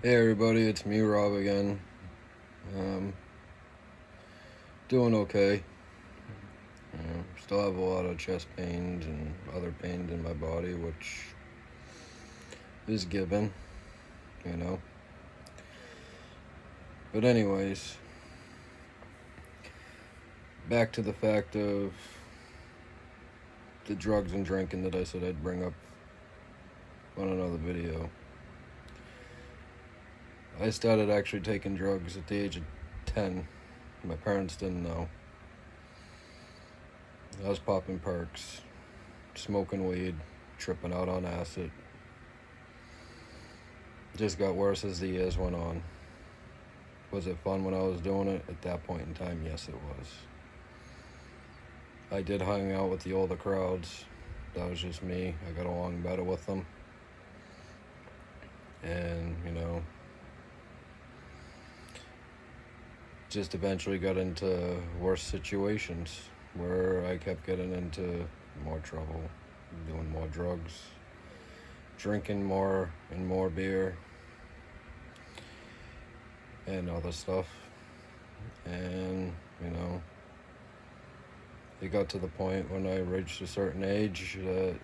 Hey everybody, it's me, Rob again. Um, Doing okay. Still have a lot of chest pains and other pains in my body, which is given, you know. But anyways, back to the fact of the drugs and drinking that I said I'd bring up on another video. I started actually taking drugs at the age of 10. My parents didn't know. I was popping perks, smoking weed, tripping out on acid. Just got worse as the years went on. Was it fun when I was doing it? At that point in time, yes, it was. I did hang out with the older crowds. That was just me. I got along better with them. And, just eventually got into worse situations where I kept getting into more trouble, doing more drugs, drinking more and more beer, and other stuff. And, it got to the point when I reached a certain age that,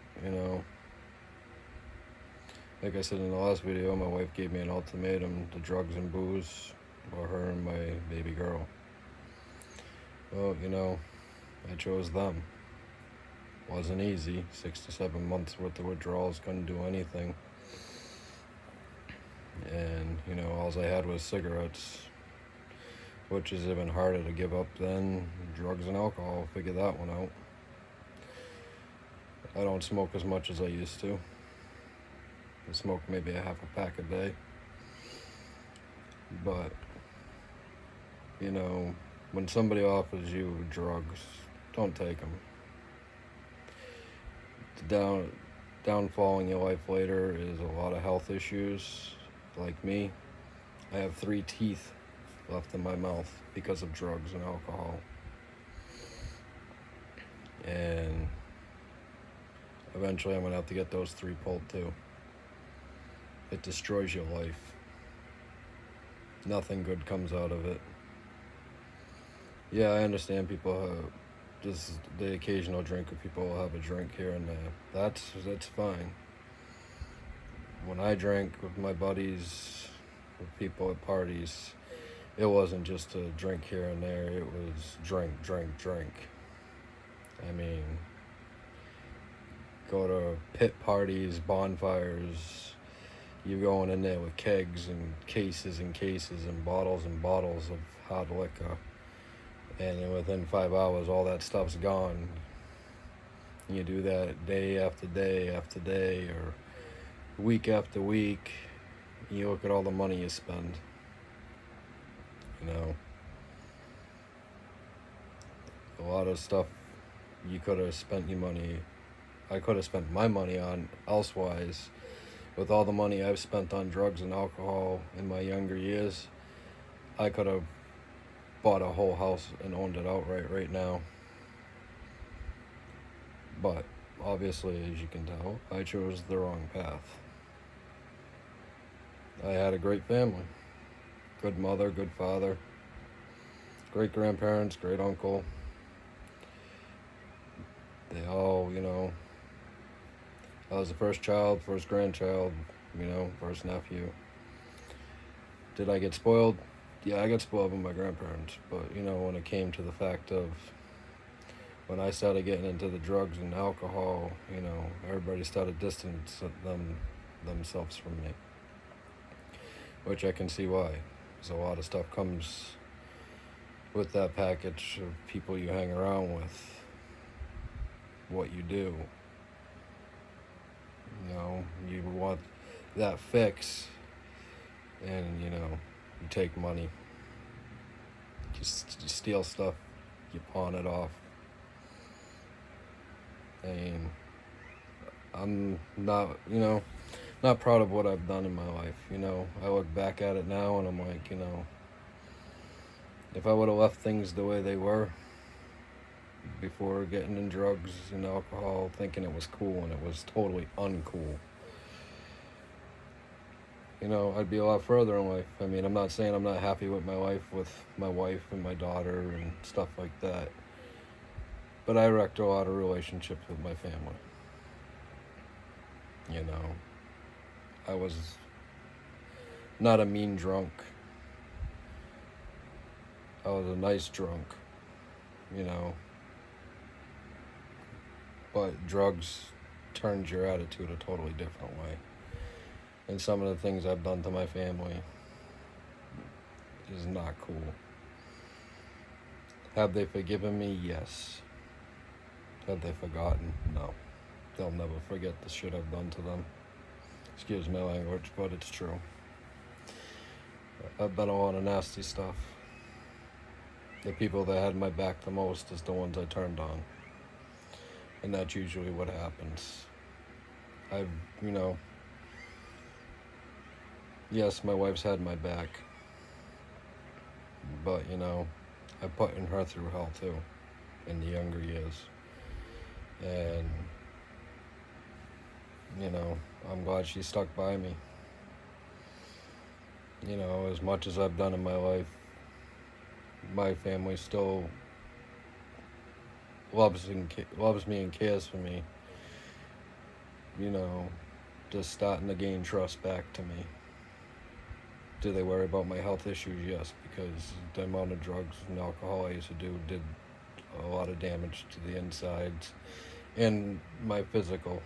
like I said in the last video, my wife gave me an ultimatum: the drugs and booze, or her and my baby girl. Well, I chose them. Wasn't easy. 6 to 7 months worth of withdrawals, couldn't do anything. And, all I had was cigarettes, which is even harder to give up than drugs and alcohol. Figure that one out. I don't smoke as much as I used to. I smoke maybe a half a pack a day. But, when somebody offers you drugs, don't take them. The downfall in your life later is a lot of health issues. Like me, I have 3 teeth left in my mouth because of drugs and alcohol. And eventually I'm going to have to get those 3 pulled too. It destroys your life. Nothing good comes out of it. Yeah, I understand people just the occasional drinker. People will have a drink here and there. That's fine. When I drank with my buddies, with people at parties, it wasn't just a drink here and there. It was drink. I mean, go to pit parties, bonfires. You're going in there with kegs and cases and bottles of hot liquor. And then within 5 hours, all that stuff's gone. You do that day after day after day, or week after week. You look at all the money you spend. A lot of stuff you could have spent your money. I could have spent my money on elsewise. With all the money I've spent on drugs and alcohol in my younger years, I could have bought a whole house and owned it outright right now. But obviously, as you can tell, I chose the wrong path. I had a great family. Good mother, good father, great grandparents, great uncle. They all, I was the first child, first grandchild, first nephew. Did I get spoiled? Yeah, I got spoiled by my grandparents. But, when it came to the fact of when I started getting into the drugs and alcohol, everybody started distancing themselves from me. Which I can see why. Because a lot of stuff comes with that package of people you hang around with, what you do. You want that fix, and you take money, you steal stuff, you pawn it off. And I'm not proud of what I've done in my life. I look back at it now and I'm like, if I would have left things the way they were before getting in drugs and alcohol, thinking it was cool, and it was totally uncool. I'd be a lot further in life. I mean, I'm not saying I'm not happy with my life, and my daughter and stuff like that. But I wrecked a lot of relationships with my family. You know, I was not a mean drunk. I was a nice drunk, you know. But drugs turns your attitude a totally different way. And some of the things I've done to my family is not cool. Have they forgiven me? Yes. Have they forgotten? No. They'll never forget the shit I've done to them. Excuse my language, but it's true. I've done a lot of nasty stuff. The people that had my back the most is the ones I turned on. And that's usually what happens. I've, you know, yes, my wife's had my back. But, I put in her through hell too, in the younger years. And, I'm glad she stuck by me. As much as I've done in my life, my family still loves me and cares for me. Just starting to gain trust back to me. Do they worry about my health issues? Yes, because the amount of drugs and alcohol I used to do did a lot of damage to the insides and my physical.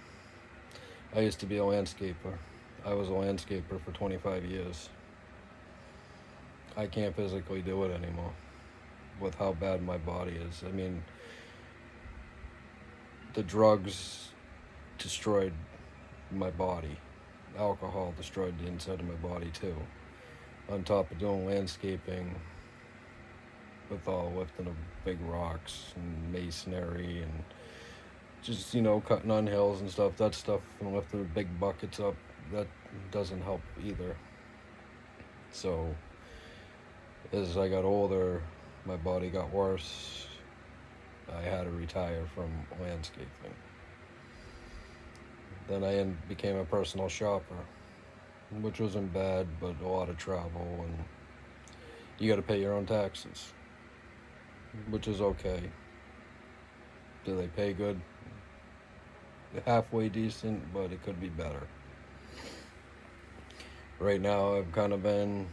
I used to be a landscaper. I was a landscaper for 25 years. I can't physically do it anymore with how bad my body is. I mean, the drugs destroyed my body. Alcohol destroyed the inside of my body too. On top of doing landscaping with all lifting of big rocks and masonry and just, cutting on hills and stuff. That stuff and lifting big buckets up, that doesn't help either. So as I got older, my body got worse. I had to retire from landscaping. Then I became a personal shopper, which wasn't bad, but a lot of travel, and you got to pay your own taxes, which is okay. Do they pay good? Halfway decent, but it could be better. Right now, I've kind of been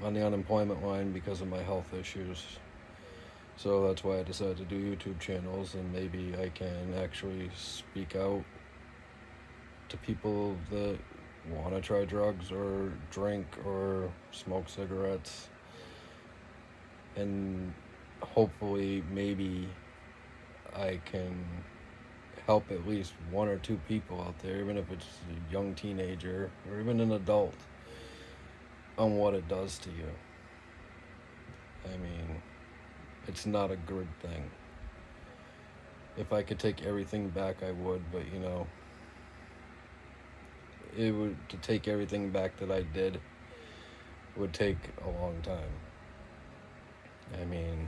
on the unemployment line because of my health issues. So that's why I decided to do YouTube channels, and maybe I can actually speak out to people that want to try drugs or drink or smoke cigarettes, and hopefully maybe I can help at least one or two people out there, even if it's a young teenager or even an adult, on what it does to you. I mean, it's not a good thing. If I could take everything back, I would, but to take everything back that I did would take a long time. I mean,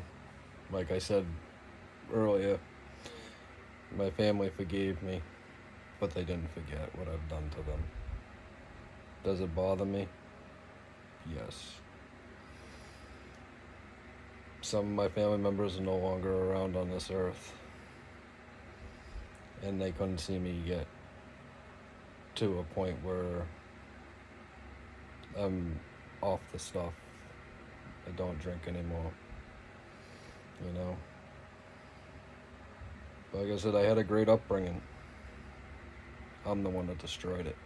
like I said earlier, my family forgave me, but they didn't forget what I've done to them. Does it bother me? Yes. Some of my family members are no longer around on this earth, and they couldn't see me get to a point where I'm off the stuff. I don't drink anymore. Like I said, I had a great upbringing. I'm the one that destroyed it.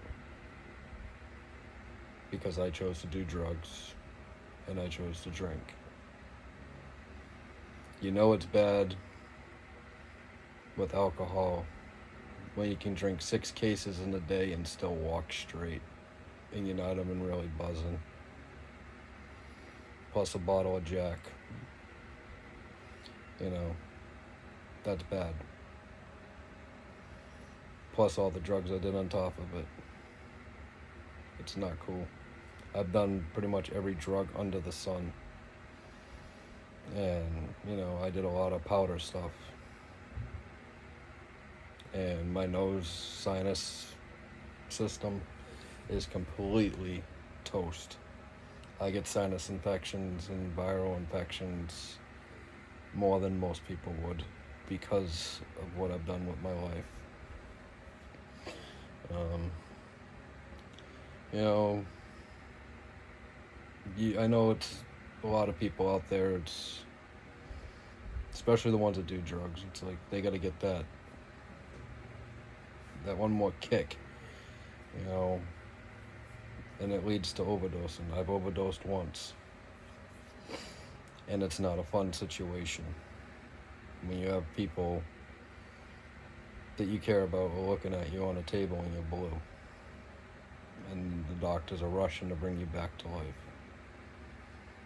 Because I chose to do drugs and I chose to drink. It's bad with alcohol when you can drink 6 cases in a day and still walk straight and you're not even really buzzing. Plus a bottle of Jack. That's bad. Plus all the drugs I did on top of it. It's not cool. I've done pretty much every drug under the sun. And, I did a lot of powder stuff. And my nose sinus system is completely toast. I get sinus infections and viral infections more than most people would because of what I've done with my life. Um, you know, I know it's a lot of people out there, it's especially the ones that do drugs, it's like they got to get that one more kick, you know, and it leads to overdosing. I've overdosed once, and it's not a fun situation when you have people that you care about are looking at you on a table and you're blue, and the doctors are rushing to bring you back to life.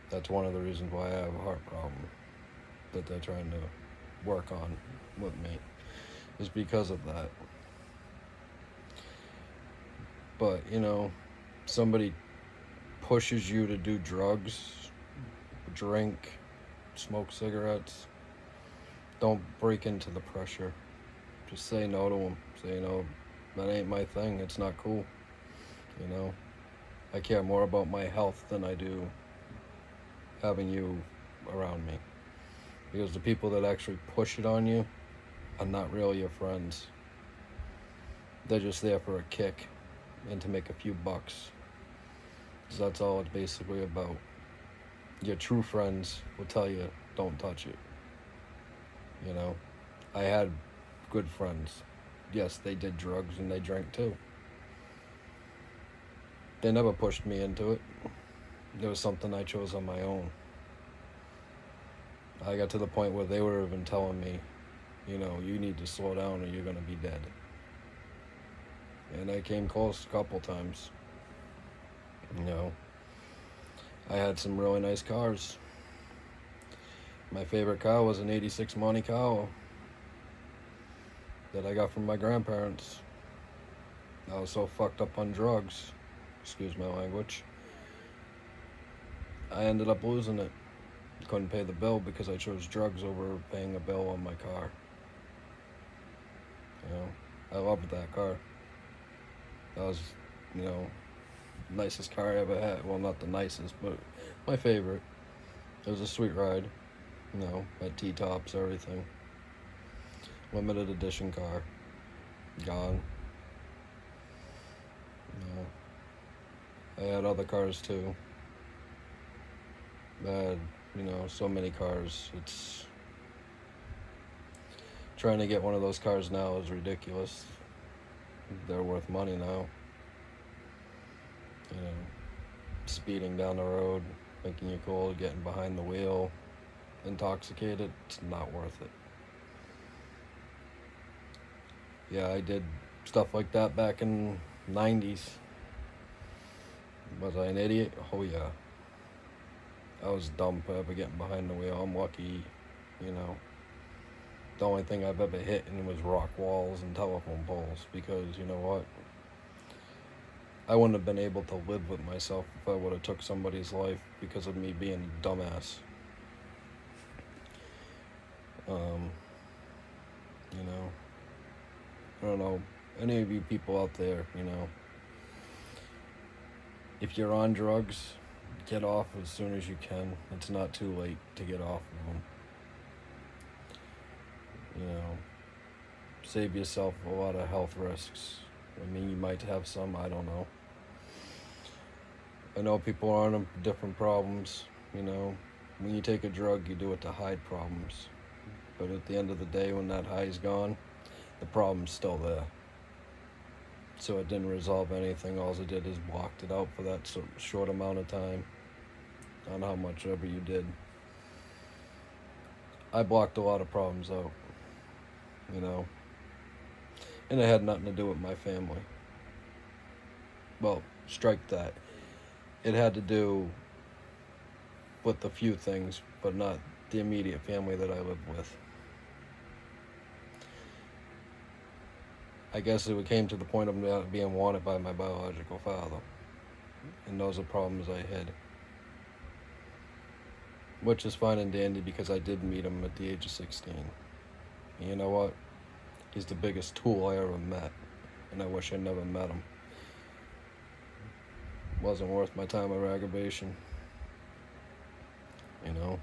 That's one of the reasons why I have a heart problem that they're trying to work on with me, is because of that. But, you know, somebody pushes you to do drugs, drink, smoke cigarettes, don't break into the pressure. Just say no to them. Say, you know, that ain't my thing. It's not cool. You know, I care more about my health than I do having you around me. Because the people that actually push it on you are not really your friends. They're just there for a kick and to make a few bucks. So that's all it's basically about. Your true friends will tell you, don't touch it. You know, I had good friends. Yes, they did drugs and they drank too. They never pushed me into it. It was something I chose on my own. I got to the point where they were even telling me, you know, you need to slow down or you're going to be dead. And I came close a couple times. You know, I had some really nice cars. My favorite car was an 86 Monte Carlo that I got from my grandparents. I was so fucked up on drugs, excuse my language, I ended up losing it. Couldn't pay the bill because I chose drugs over paying a bill on my car. You know, I loved that car. That was, you know, nicest car I ever had. Well, not the nicest, but my favorite. It was a sweet ride. You know, had T-tops, everything. Limited edition car. Gone. You know, I had other cars too. I had, you know, so many cars. It's trying to get one of those cars now is ridiculous. They're worth money now. You know, speeding down the road, thinking you're cool, getting behind the wheel, intoxicated, it's not worth it. Yeah, I did stuff like that back in the 90s. Was I an idiot? Oh yeah. I was dumb for ever getting behind the wheel. I'm lucky, you know. The only thing I've ever hit was rock walls and telephone poles, because you know what? I wouldn't have been able to live with myself if I would have took somebody's life because of me being a dumbass. You know, I don't know, any of you people out there, you know, if you're on drugs, get off as soon as you can. It's not too late to get off of them. You know, save yourself a lot of health risks. I mean, you might have some, I don't know. I know people are on different problems, you know. When you take a drug, you do it to hide problems. But at the end of the day, when that high's gone, the problem's still there. So it didn't resolve anything. All it did is blocked it out for that short amount of time on how much ever you did. I blocked a lot of problems out, you know. And it had nothing to do with my family. Well, strike that. It had to do with a few things, but not the immediate family that I lived with. I guess it came to the point of not being wanted by my biological father. And those are problems I hid. Which is fine and dandy because I did meet him at the age of 16. And you know what? He's the biggest tool I ever met. And I wish I never met him. wasn't worth my time of aggravation. You know,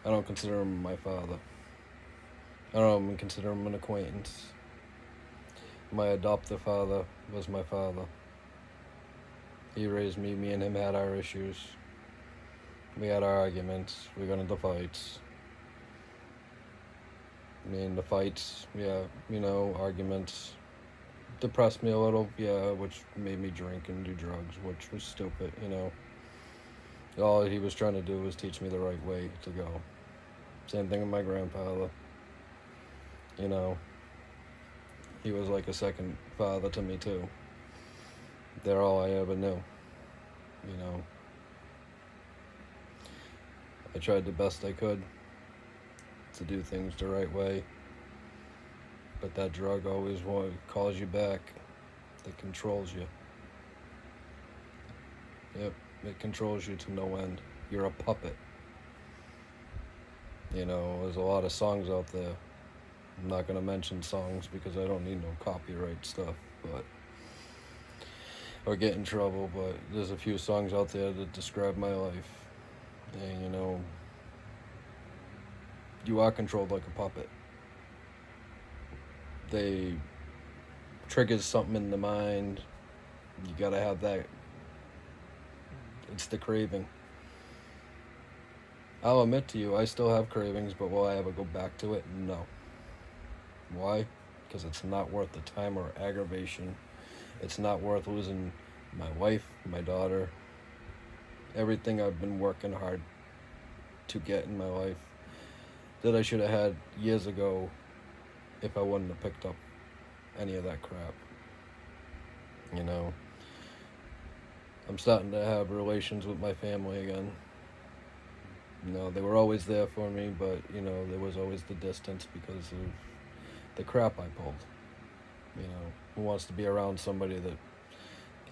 I don't consider him my father. I don't even consider him an acquaintance. My adoptive father was my father. He raised me. Me and him had our issues. We had our arguments. We got into fights. Me and the fights, yeah, arguments depressed me a little, yeah, which made me drink and do drugs, which was stupid, All he was trying to do was teach me the right way to go. Same thing with my grandfather. You know, he was like a second father to me too. They're all I ever knew. I tried the best I could to do things the right way, but that drug always calls you back. It controls you. Yep, it controls you to no end. You're a puppet. There's a lot of songs out there. I'm not going to mention songs because I don't need no copyright stuff, or get in trouble, but there's a few songs out there that describe my life. And, you are controlled like a puppet. They triggers something in the mind. You gotta have that. It's the craving. I'll admit to you, I still have cravings, but will I ever go back to it? No. Why? Because it's not worth the time or aggravation. It's not worth losing my wife, my daughter, everything I've been working hard to get in my life that I should have had years ago if I wouldn't have picked up any of that crap. I'm starting to have relations with my family again. They were always there for me, but, there was always the distance because of the crap I pulled. Who wants to be around somebody that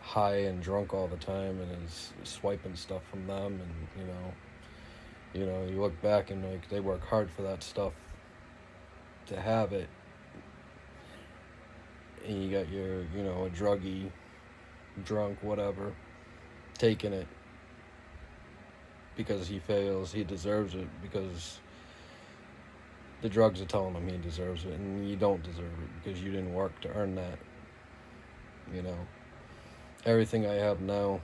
high and drunk all the time and is swiping stuff from them, and, you look back and, like, they work hard for that stuff to have it, and you got your, a druggie, drunk, whatever, taking it because he fails, he deserves it, because the drugs are telling him he deserves it, and you don't deserve it because you didn't work to earn that. Everything I have now,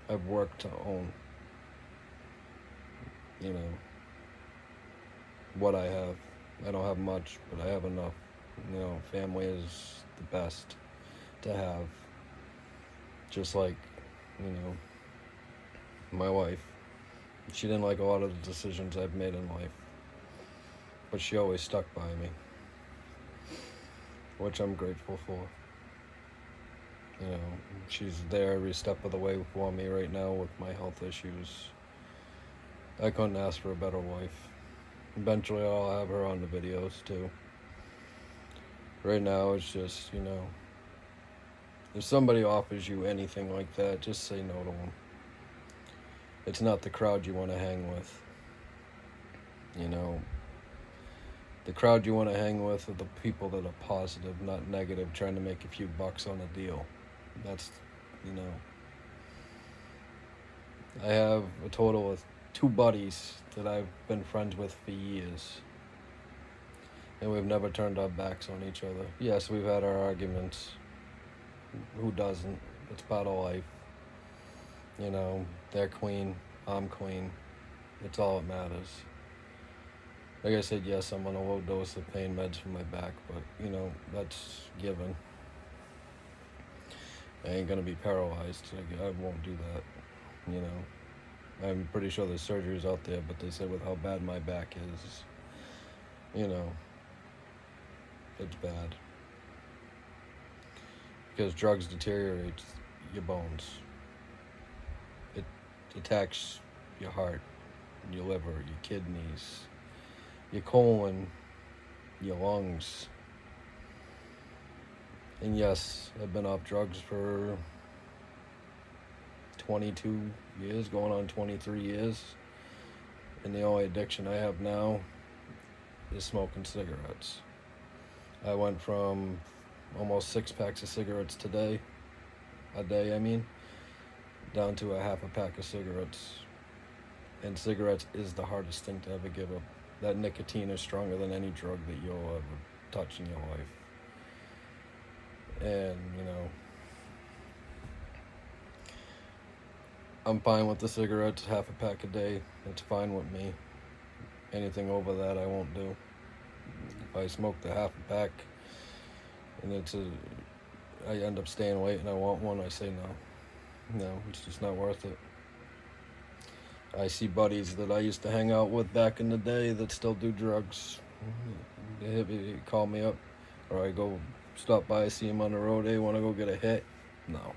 I've worked to own. What I have. I don't have much, but I have enough. Family is the best to have. Just like, my wife. She didn't like a lot of the decisions I've made in life, but she always stuck by me, which I'm grateful for. She's there every step of the way for me right now with my health issues. I couldn't ask for a better wife. Eventually I'll have her on the videos too. Right now it's just, if somebody offers you anything like that, just say no to them. It's not the crowd you want to hang with. The crowd you want to hang with are the people that are positive, not negative, trying to make a few bucks on a deal. That's, I have a total of 2 buddies that I've been friends with for years. And we've never turned our backs on each other. Yes, we've had our arguments. Who doesn't? It's part of life. They're queen, I'm queen. It's all that matters. Like I said, yes, I'm on a low dose of pain meds for my back, but, that's given. I ain't gonna be paralyzed. I won't do that, I'm pretty sure there's surgeries out there, but they said with how bad my back is, it's bad. Because drugs deteriorate your bones. It attacks your heart, your liver, your kidneys, your colon, your lungs. And yes, I've been off drugs for 22 years, going on 23 years. And the only addiction I have now is smoking cigarettes. I went from almost 6 packs of cigarettes today. a day, I mean, down to a half a pack of cigarettes. And cigarettes is the hardest thing to ever give up. That nicotine is stronger than any drug that you'll ever touch in your life. And, I'm fine with the cigarettes, half a pack a day. It's fine with me. Anything over that, I won't do. If I smoke the half a pack and I end up staying late and I want one, I say no. No, it's just not worth it. I see buddies that I used to hang out with back in the day that still do drugs. They call me up, or I go stop by, see them on the road. Hey, want to go get a hit? No,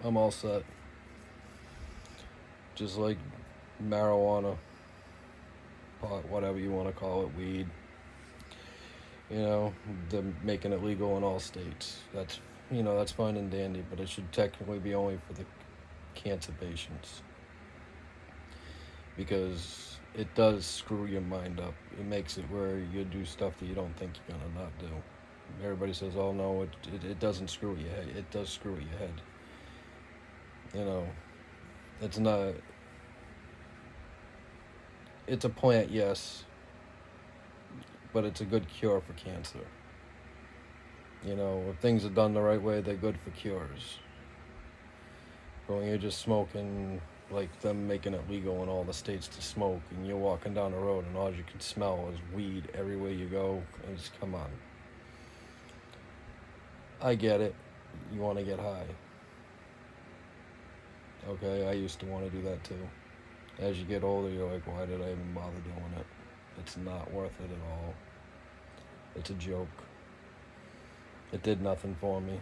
I'm all set. Just like marijuana, pot, whatever you want to call it, weed. They're making it legal in all states. That's fine and dandy, but it should technically be only for the cancer patients. Because it does screw your mind up. It makes it where you do stuff that you don't think you're gonna not do. Everybody says, "Oh no, it doesn't screw your head." It does screw your head. It's not. It's a plant, yes, but it's a good cure for cancer. If things are done the right way, they're good for cures. But when you're just smoking, like them making it legal in all the states to smoke, and you're walking down the road and all you can smell is weed everywhere you go, just come on. I get it. You want to get high. Okay, I used to want to do that too. As you get older, you're like, why did I even bother doing it? It's not worth it at all. It's a joke. It did nothing for me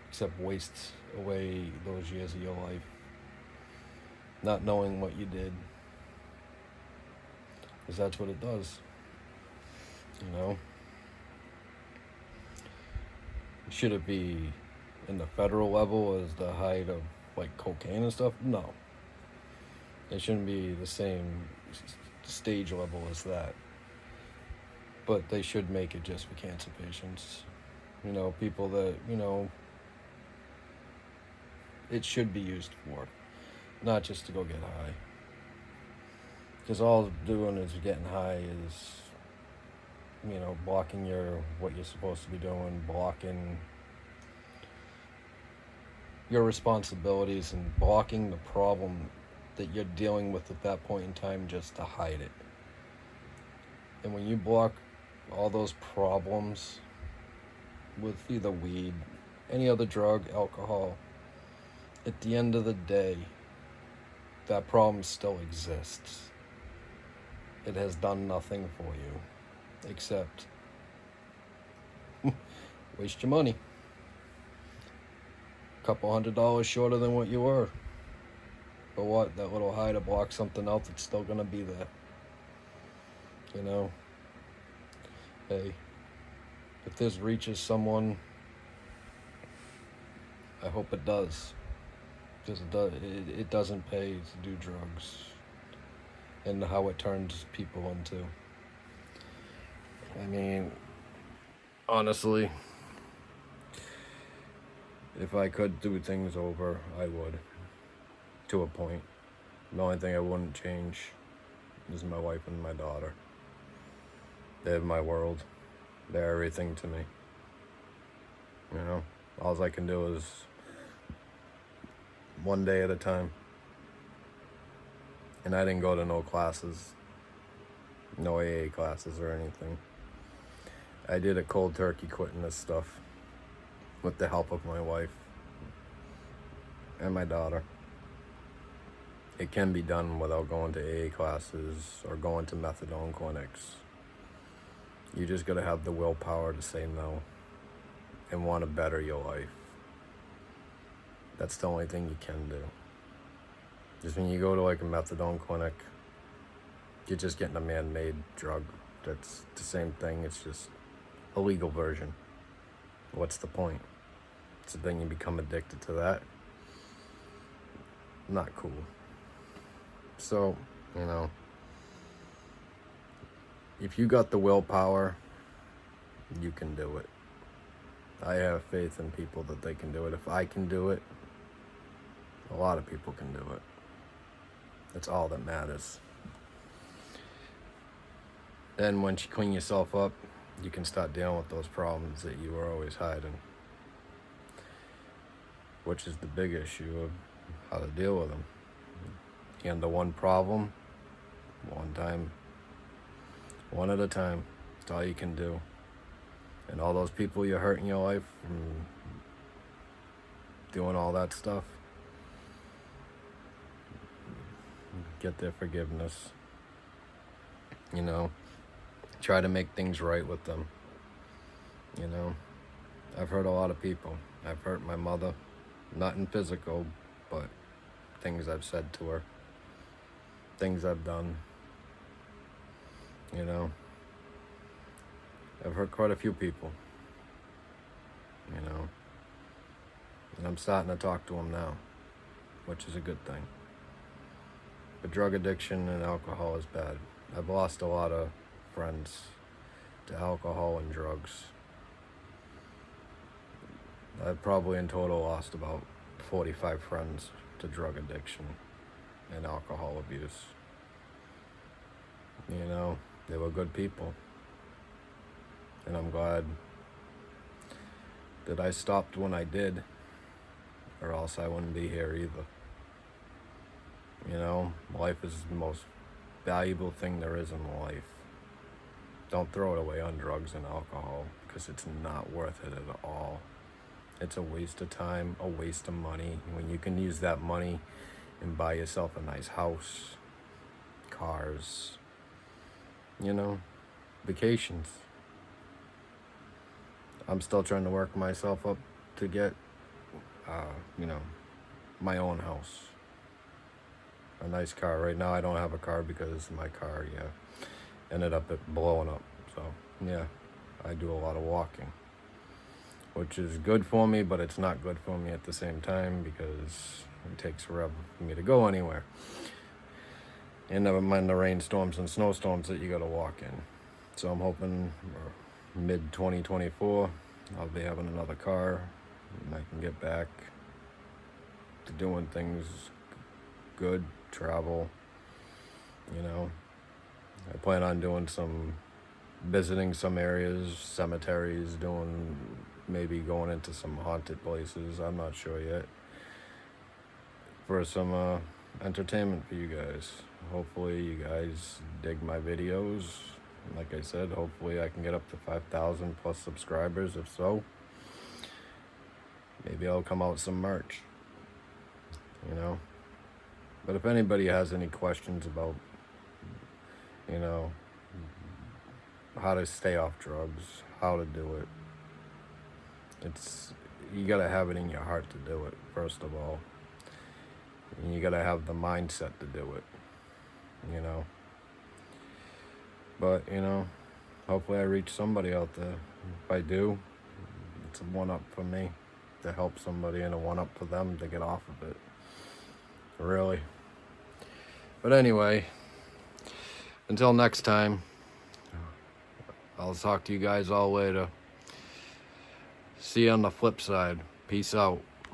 except waste away those years of your life. Not knowing what you did. Because that's what it does. Should it be in the federal level as the height of like cocaine and stuff? No. It shouldn't be the same stage level as that. But they should make it just for cancer patients. People that, it should be used for. Not just to go get high. Because all doing is getting high is, blocking what you're supposed to be doing, blocking your responsibilities and blocking the problem that you're dealing with at that point in time just to hide it. And when you block all those problems with either weed, any other drug, alcohol, at the end of the day, that problem still exists. It has done nothing for you except waste your money. Couple $100 shorter than what you were. But what? That little high to block something else that's still gonna be there. Hey, if this reaches someone, I hope it does. Because it doesn't pay to do drugs. And how it turns people into. I mean, honestly, if I could do things over, I would. To a point. The only thing I wouldn't change is my wife and my daughter. They're my world. They're everything to me. All I can do is one day at a time. And I didn't go to no classes, no AA classes or anything. I did a cold turkey quitting this stuff with the help of my wife and my daughter. It can be done without going to AA classes or going to methadone clinics. You just gotta have the willpower to say no and want to better your life. That's the only thing you can do. Just when you go to like a methadone clinic, you're just getting a man-made drug. That's the same thing. It's just a legal version. What's the point? So then you become addicted to that. Not cool. So, if you got the willpower, you can do it. I have faith in people that they can do it. If I can do it, A lot of people can do it. That's all that matters. Then once you clean yourself up, you can start dealing with those problems that you were always hiding, which is the big issue of how to deal with them. Handle one problem, one time, one at a time. That's all you can do. And all those people you hurt in your life from doing all that stuff, get their forgiveness. You know, try to make things right with them. You know, I've hurt a lot of people. I've hurt my mother, not in physical, but things I've said to her, things I've done. You know, I've hurt quite a few people. You know, and I'm starting to talk to them now, which is a good thing. But drug addiction and alcohol is bad. I've lost a lot of friends to alcohol and drugs. I've probably in total lost about 45 friends to drug addiction and alcohol abuse. You know, they were good people. And I'm glad that I stopped when I did, or else I wouldn't be here either. You know, life is the most valuable thing there is in life. Don't throw it away on drugs and alcohol, because it's not worth it at all. It's a waste of time, a waste of money, when you can use that money and buy yourself a nice house, cars, you know, vacations. I'm still trying to work myself up to get, you know, my own house. A nice car. Right now I don't have a car because my car, ended up blowing up. So, yeah, I do a lot of walking, which is good for me, but it's not good for me at the same time because it takes forever for me to go anywhere. And never mind the rainstorms and snowstorms that you gotta walk in. So I'm hoping mid-2024 I'll be having another car and I can get back to doing things good, travel, you know. I plan on doing visiting some areas, cemeteries, maybe going into some haunted places, I'm not sure yet, for some entertainment for you guys. Hopefully you guys dig my videos. Like I said, hopefully I can get up to 5,000 plus subscribers. If so, maybe I'll come out with some merch, you know. But if anybody has any questions about, you know, how to stay off drugs, how to do it, you gotta have it in your heart to do it, first of all. And you gotta have the mindset to do it, you know. But, you know, hopefully I reach somebody out there. If I do, it's a one-up for me to help somebody and a one-up for them to get off of it. Really. But anyway, until next time, I'll talk to you guys all later. See you on the flip side. Peace out.